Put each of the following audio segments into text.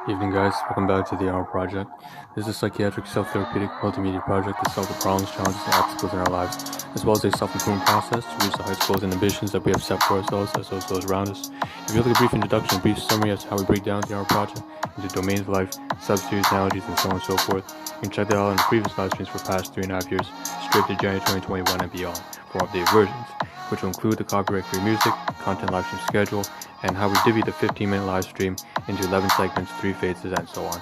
Evening guys, welcome back to the Ahn Rho Project. This is a psychiatric self-therapeutic multimedia project to solve the problems, challenges, and obstacles in our lives, as well as a self-improvement process to reach the heights, goals, and ambitions that we have set for ourselves as well as those around us. If you look at a brief introduction, a brief summary as to how we break down the Ahn Rho Project into domains of life, subseries, analogies, and so on and so forth, you can check that out in the previous live streams for the past 3.5 years, straight to January 2021 and beyond, for updated versions, which will include the copyright-free music, content live stream schedule, and how we divvy the 15-minute live stream into 11 segments, 3 phases, and so on,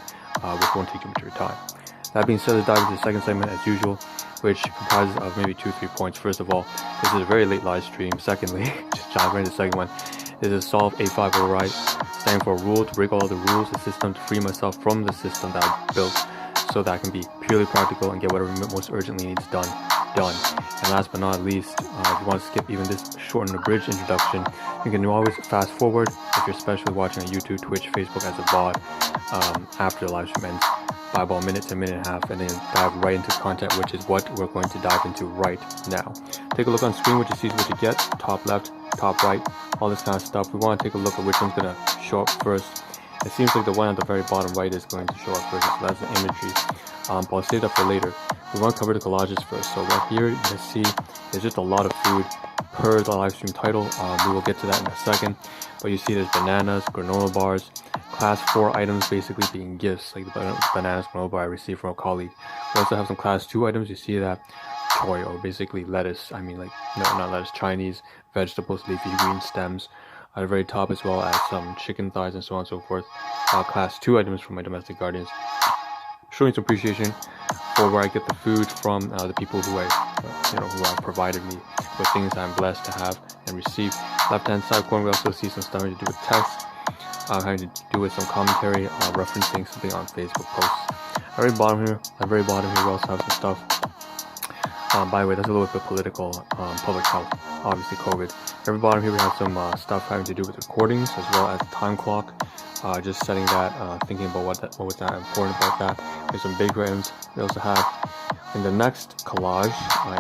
which won't take too much of your time. That being said, let's dive into the second segment as usual, which comprises of maybe 2-3 points. First of all, this is a very late live stream. Secondly, just jump right into the second one, is a solve A5 override, standing for a rule to break all the rules of the system to free myself from the system that I built so that I can be purely practical and get whatever most urgently needs done. And last but not least, if you want to skip even this short and abridged introduction, you can always fast forward if you're especially watching on YouTube, Twitch, Facebook as a VOD after the live stream ends by about a minute to a minute and a half, and then dive right into content, which is what we're going to dive into right now. Take a look on screen, what you see is what you get, top left, top right, all this kind of stuff. We want to take a look at which one's going to show up first. It seems like the one at the very bottom right is going to show up first, so that's the imagery. But I'll save that for later. We want to cover the collages first. So right here, you can see there's just a lot of food per the live stream title. We will get to that in a second. But you see there's bananas, granola bars, class 4 items basically being gifts, like the bananas granola bar I received from a colleague. We also have some class 2 items. You see that choy, or basically lettuce. I mean, like, no, not lettuce, Chinese vegetables, leafy green stems. At the very top, as well as some chicken thighs and so on and so forth. Class 2 items from my domestic guardians. Showing some appreciation for where I get the food from, the people who have provided me with things that I'm blessed to have and receive. Left-hand side corner, we also see some stuff having to do with text, having to do with some commentary, referencing something on Facebook posts. At the very bottom here, we also have some stuff. By the way, that's a little bit political, public health, obviously COVID. At the very bottom here, we have some stuff having to do with recordings, as well as time clock. Just setting that, thinking about what was that important about that. There's some bakery items we also have. In the next collage,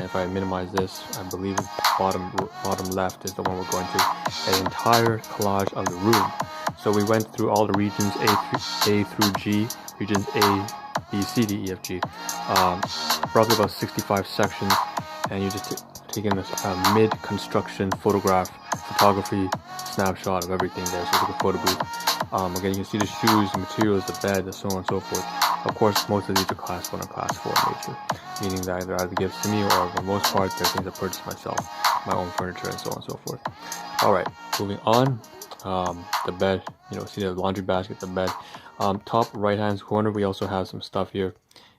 if I minimize this, I believe the bottom left is the one we're going to, an entire collage of the room. So we went through all the regions A through G, regions A, B, C, D, E, F, G, roughly about 65 sections, and you just taking this mid-construction photography snapshot of everything there. So it's like a photo booth. Again, you can see the shoes, the materials, the bed, and so on and so forth. Of course, most of these are class 1 or class 4 in nature, meaning that they're either gifts to me or, for the most part, they're things I purchased myself, my own furniture, and so on and so forth. Alright, moving on. The bed, see the laundry basket, the bed. Top right-hand corner, we also have some stuff here.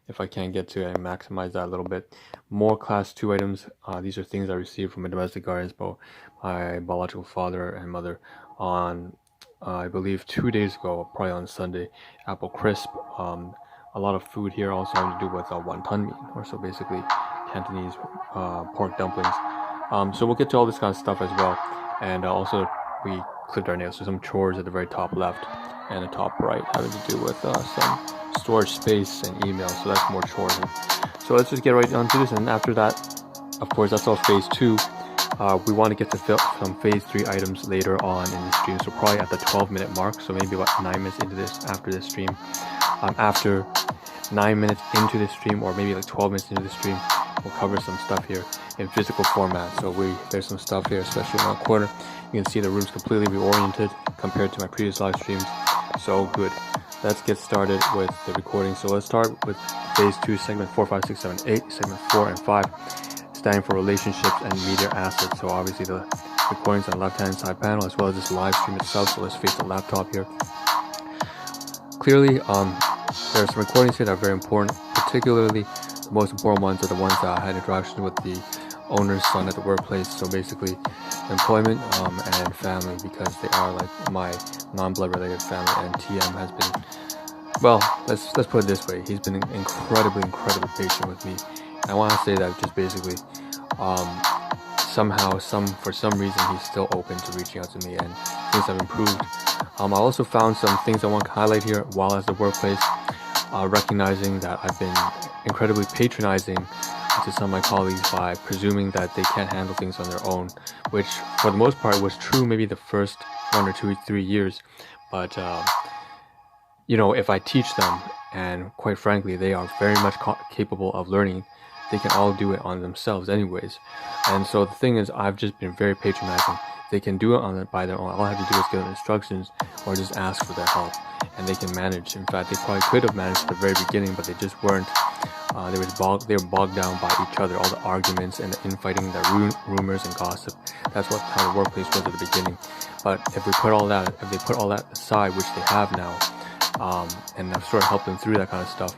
If I can get to it and maximize that a little bit. More class 2 items. These are things I received from my domestic guardians, both my biological father and mother, on I believe 2 days ago, probably on Sunday. Apple crisp. A lot of food here also having to do with wonton meat, or so basically Cantonese pork dumplings. So we'll get to all this kind of stuff as well. And also we clipped our nails. So some chores at the very top left and the top right having to do with some storage space and email. So that's more chores. So let's just get right onto this. And after that, of course, that's all phase 2. We want to get to some phase 3 items later on in the stream. So probably at the 12-minute mark. So maybe about 9 minutes into this, after this stream. After 9 minutes into the stream, or maybe like 12 minutes into the stream, we'll cover some stuff here in physical format. So there's some stuff here, especially in one corner. You can see the room's completely reoriented compared to my previous live streams. So good. Let's get started with the recording. So let's start with phase 2, segment 4, 5, 6, 7, 8, segment 4 and 5, standing for relationships and media assets. So obviously the recordings on the left-hand side panel, as well as this live stream itself. So let's face the laptop here. Clearly, there are some recordings here that are very important. Particularly, the most important ones are the ones that I had interaction with the owner's son at the workplace. So basically, employment and family, because they are like my non-blood related family. And TM has been, well, let's put it this way, he's been incredibly patient with me. And I want to say that just basically, for some reason, he's still open to reaching out to me, and things have improved. I also found some things I want to highlight here while at the workplace, recognizing that I've been incredibly patronizing to some of my colleagues by presuming that they can't handle things on their own, which for the most part was true maybe the first 1 or 2 or 3 years, but if I teach them, and quite frankly, they are very much capable of learning, they can all do it on themselves anyways. And so the thing is, I've just been very patronizing. They can do it by their own. All I have to do is give them instructions or just ask for their help, and they can manage. In fact, they probably could have managed at the very beginning, but they just weren't. They were bogged down by each other, all the arguments and the infighting, the rumors and gossip. That's how the workplace was at the beginning. But if they put all that aside, which they have now, and I've sort of helped them through that kind of stuff,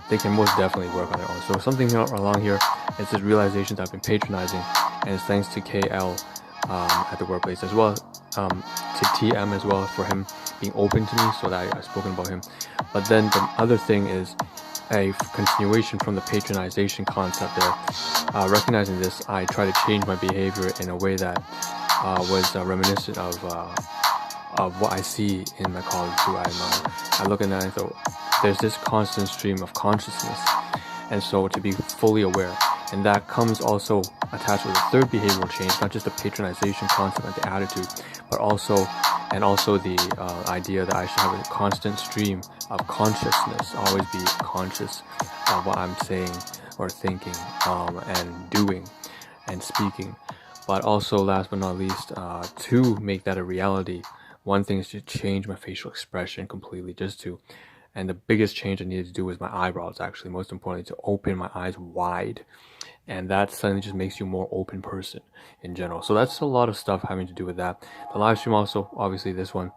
they can most definitely work on their own. So something along here is this realizations I've been patronizing, and it's thanks to KL at the workplace, as well to TM as well, for him being open to me, so that I've spoken about him. But then the other thing is a continuation from the patronization concept there. Recognizing this, I try to change my behavior in a way that was reminiscent of what I see in my colleagues who I admire. I look at that and go, there's this constant stream of consciousness, and so to be fully aware. And that comes also attached with a third behavioral change, not just the patronization concept and the attitude, but also the idea that I should have a constant stream of consciousness, always be conscious of what I'm saying or thinking and doing and speaking. But also, last but not least, to make that a reality, one thing is to change my facial expression completely, and the biggest change I needed to do was my eyebrows, actually, most importantly, to open my eyes wide. And that suddenly just makes you a more open person in general. So that's a lot of stuff having to do with that. The live stream also, obviously this one,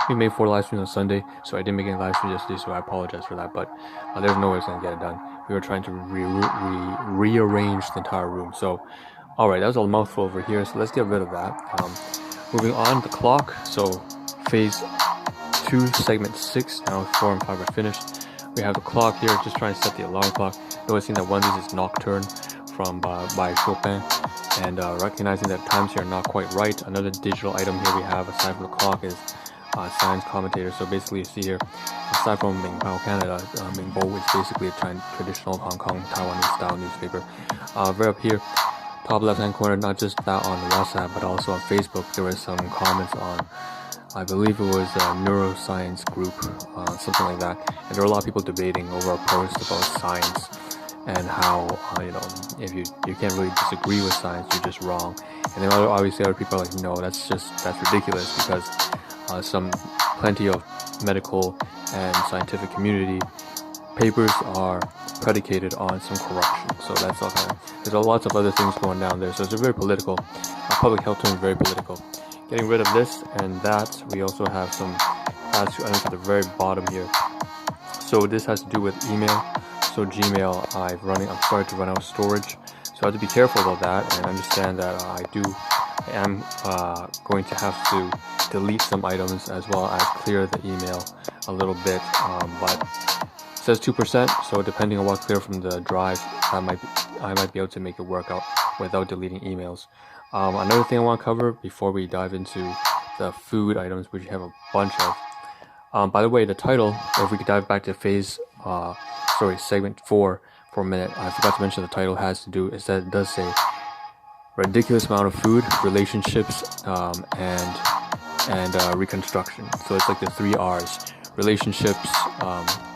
we made 4 live streams on Sunday, so I didn't make any live streams yesterday, so I apologize for that, but there's no way it's going to get it done. We were trying to rearrange the entire room. So, alright, that was a mouthful over here, so let's get rid of that. Moving on, the clock. So, phase 2, segment 6, now 4 and 5 are finished. We have the clock here, just trying to set the alarm clock. Noticing that one of these is Nocturne by Chopin, and recognizing that times here are not quite right. Another digital item here we have aside from the clock is science commentator. So basically, you see here, aside from Mingpao Canada, Mingbo is basically a traditional Hong Kong Taiwanese style newspaper. Right up here, top left hand corner, not just that on WhatsApp but also on Facebook, there was some comments on, I believe it was a neuroscience group, something like that, and there were a lot of people debating over a post about science and how if you can't really disagree with science, you're just wrong. And then obviously other people are like, no, that's ridiculous, because plenty of medical and scientific community papers are predicated on some corruption. So that's all kind of, there's lots of other things going down there. So it's a very political, public health term, very political. Getting rid of this and that, we also have some last 2 items at the very bottom here. So this has to do with email. So Gmail, I'm starting to run out of storage, so I have to be careful about that, and understand that I am going to have to delete some items as well as clear the email a little bit. But it says 2%, so depending on what clear from the drive, I might be able to make it work out without deleting emails. Another thing I want to cover before we dive into the food items, which we have a bunch of. By the way, the title, if we could dive back to segment 4 for a minute, I forgot to mention the title it does say ridiculous amount of food, relationships, and reconstruction. So it's like the 3 R's: relationships,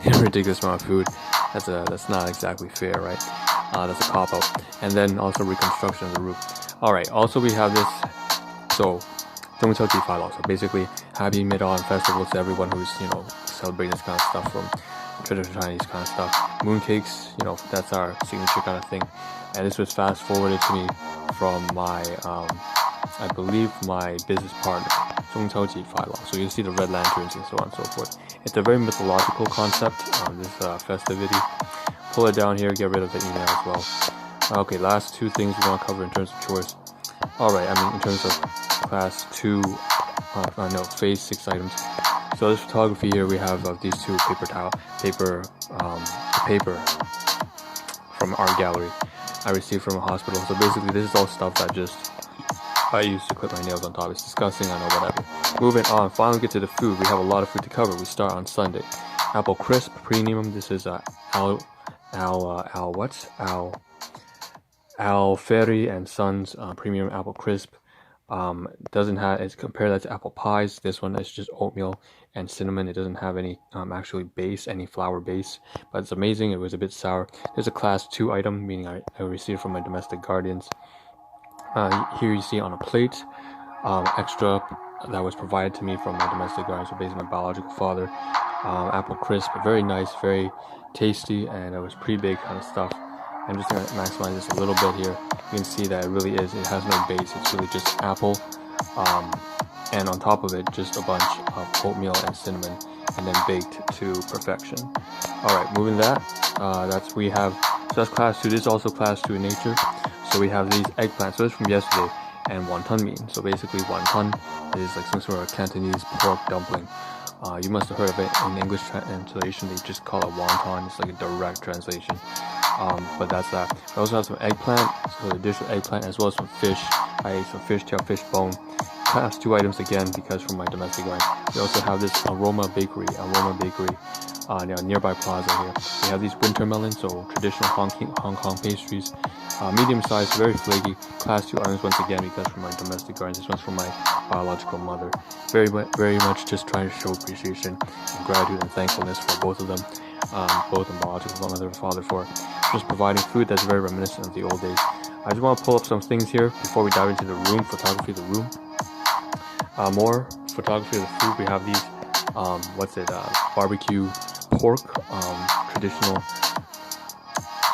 ridiculous amount of food. That's not exactly fair, right? That's a cop out. And then also reconstruction of the roof. All right. Also, we have this. So, 中秋节快乐. So basically, happy Mid-Autumn Festival to everyone who's celebrating this kind of stuff, from traditional Chinese kind of stuff. Mooncakes, that's our signature kind of thing. And this was fast forwarded to me from my, I believe, my business partner. 中秋节快乐. So you see the red lanterns and so on and so forth. It's a very mythological concept, this festivity. Pull it down here, get rid of the email as well. Okay, last 2 things we want to cover in terms of chores. Alright, in terms of class 2, phase 6 items. So this photography here we have of these 2 paper from art gallery I received from a hospital. So basically this is all stuff that I used to clip my nails on top. It's disgusting, I know, whatever. Moving on, finally get to the food. We have a lot of food to cover. We start on Sunday. Apple Crisp Premium. This is Al Ferry and Sons Premium Apple Crisp. Doesn't have, it's compare that to apple pies. This one is just oatmeal and cinnamon. It doesn't have any actually base, any flour base, but it's amazing. It was a bit sour. There's a class 2 item, meaning I received from my domestic guardians. Here you see on a plate, extra that was provided to me from my domestic guardians, so basically my biological father. Apple crisp, very nice, very tasty, and it was pretty big kind of stuff. I'm just going to maximize this a little bit here. You can see that it really is, it has no base, it's really just apple, and on top of it just a bunch of oatmeal and cinnamon, and then baked to perfection. Alright, moving that, that's class 2. This is also class 2 in nature. So we have these eggplants, so this is from yesterday, and wonton meat. So basically wonton is like some sort of Cantonese pork dumpling. You must have heard of it in English translation. They just call it wonton. It's like a direct translation. But that's that. We also have some eggplant, so a dish of eggplant, as well as some fish. I ate some fish tail, fish bone. Class 2 items again because from my domestic garden. We also have this Aroma Bakery, nearby plaza here. We have these winter melons, so traditional Hong Kong pastries. Medium size, very flaky. Class 2 items once again because from my domestic gardens. This one's from my biological mother. Very much just trying to show appreciation and gratitude and thankfulness for both of them, both my biological mother and father, for just providing food that's very reminiscent of the old days. I just want to pull up some things here before we dive into the room, photography of the room. More photography of the food. We have these, barbecue pork, traditional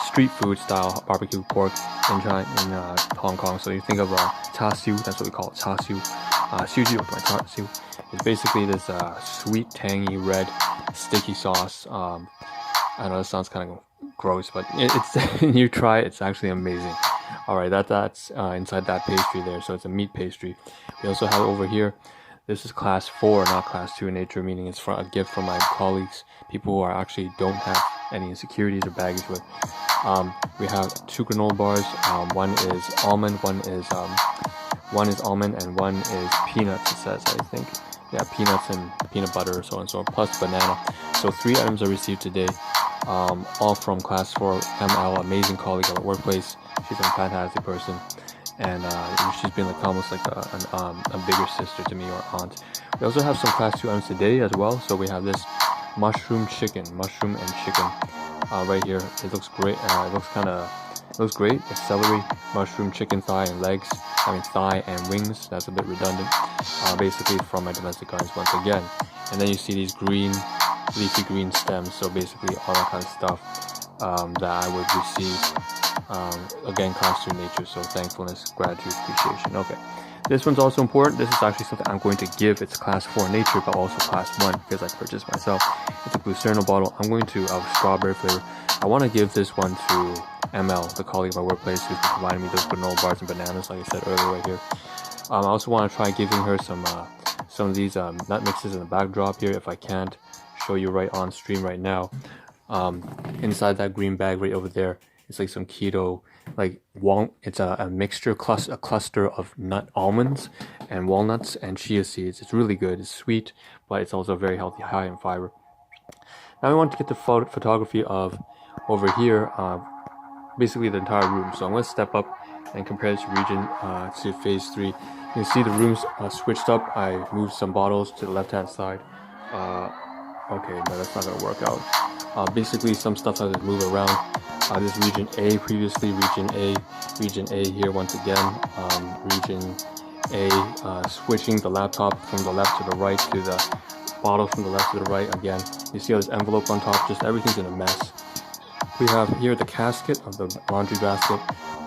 street food style barbecue pork in Hong Kong. So you think of char siu, that's what we call it, char siu. Char siu. It's basically this sweet, tangy, red, sticky sauce. I know it sounds kind of gross, but it's you try it, it's actually amazing. Alright, that's inside that pastry there, so it's a meat pastry. We also have over here, this is class 4, not class 2 in nature, meaning it's a gift from my colleagues, people who are actually don't have any insecurities or baggage with. We have 2 granola bars. One is almond, one is almond, and one is peanuts. It says, I think, yeah, peanuts and peanut butter, or so and so on, plus banana. So 3 items I received today, all from class 4. ML, amazing colleague at the workplace. She's a fantastic person, and she's been like almost like a bigger sister to me, or aunt. We also have some class 2 items today as well. So we have this mushroom and chicken. Right here, it looks great. It looks great. It's celery, mushroom, chicken thigh, and legs. Thigh and wings. That's a bit redundant. Basically from my domestic gardens once again. And then you see these leafy green stems. So basically all that kind of stuff that I would receive. Again, class 2 nature. So thankfulness, gratitude, appreciation. Okay. This one's also important. This is actually something I'm going to give. It's class 4 nature, but also class 1 because I purchased myself. It's a Glucerno bottle. I'm going to strawberry flavor. I want to give this one to ML, the colleague of my workplace who's been providing me those granola bars and bananas, like I said earlier right here. I also want to try giving her some of these nut mixes in the backdrop here, if I can't show you right on stream right now. Inside that green bag right over there, it's like some keto, it's a mixture, a cluster of almonds and walnuts and chia seeds. It's really good. It's sweet, but it's also very healthy, high in fiber. Now we want to get the photography of over here, basically the entire room. So I'm going to step up and compare this region to phase 3. You can see the rooms switched up. I moved some bottles to the left hand side. Okay, no, that's not going to work out. Basically some stuff has to move around. This region A previously, region A here once again, region A, switching the laptop from the left to the right to the bottle from the left to the right again. You see how this envelope on top, just everything's in a mess. We have here the casket of the laundry basket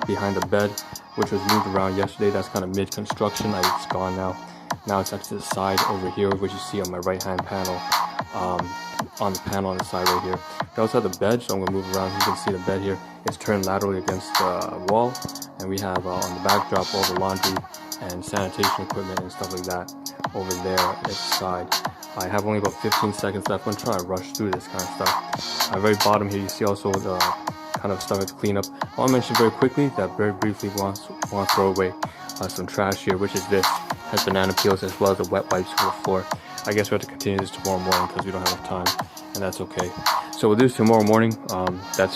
behind the bed, which was moved around yesterday. That's kind of mid-construction. It's gone now. Now it's actually to the side over here, which you see on my right-hand panel, on the panel on the side right here. We also have the bed, so I'm going to move around. You can see the bed here. It's turned laterally against the wall, and we have on the backdrop all the laundry and sanitation equipment and stuff like that over there at the side. I have only about 15 seconds left. I'm going to try to rush through this kind of stuff. At the very bottom here, you see also the kind of stuff to clean up. I want to mention very quickly that very briefly we want to throw away some trash here, which is this. Has banana peels as well as the wet wipes for the floor. I guess we have to continue this tomorrow morning because we don't have enough time, and that's okay. So we'll do this tomorrow morning. That's